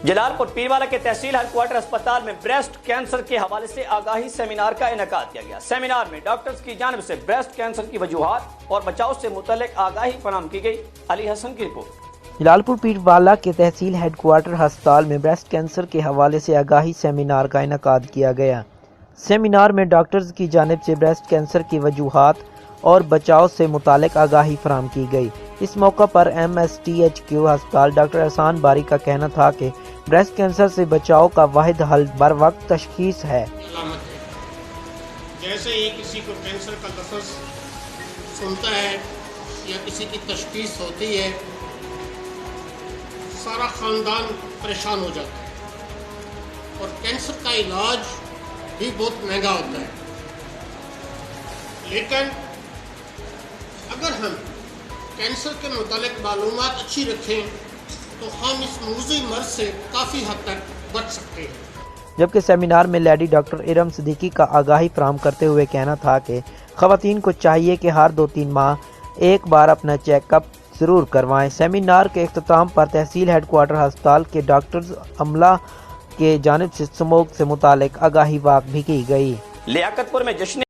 جلال پور پیروالا کے تحصیل head quarter اسپتال میں بریسٹ کینسر کے حوالے سے آگاہی سیمینار کا انعقاد کیا گیا۔ سیمینار میں ڈاکٹرز کی جانب سے بریسٹ کینسر کی وجوہات اور بچاؤ سے متعلق آگاہی فراہم کی گئی۔ علی حسن کی رپورٹ۔ جلال پور پیروالا کے تحصیل ہیڈ کوارٹر ہسپتال میں بریسٹ کینسر کے حوالے سے آگاہی سیمینار کا انعقاد کیا گیا۔ سیمینار میں ڈاکٹرز کی جانب سے بریسٹ کینسر کی وجوہات اور بچاؤ سے متعلق آگاہی فراہم کی گئی۔ اس موقع پر MSTHQ ہسپتال ڈاکٹر احسان باری کا کہنا تھا کہ بریسٹ کینسر سے بچاؤ کا واحد حل بر وقت تشخیص ہے۔ جیسے ہی کسی کو کینسر کا لفظ سنتا ہے یا کسی کی تشخیص ہوتی ہے، سارا خاندان پریشان ہو جاتا ہے اور کینسر کا علاج بھی بہت مہنگا ہوتا ہے۔ لیکن اگر ہم کینسر کے متعلق معلومات اچھی رکھیں تو ہم اس موذی مرض سے کافی حد تک بچ سکتے ہیں۔ جبکہ سیمینار میں لیڈی ڈاکٹر ارم صدیقی کا آگاہی فراہم کرتے ہوئے کہنا تھا کہ خواتین کو چاہیے کہ ہر 2-3 ماہ ایک بار اپنا چیک اپ ضرور کروائیں۔ سیمینار کے اختتام پر تحصیل ہیڈ کوارٹر ہسپتال کے ڈاکٹرز عملہ کے جانب سے اسموک سے متعلق آگاہی واقع بھی کی گئی۔ لیاقت پور میں جشن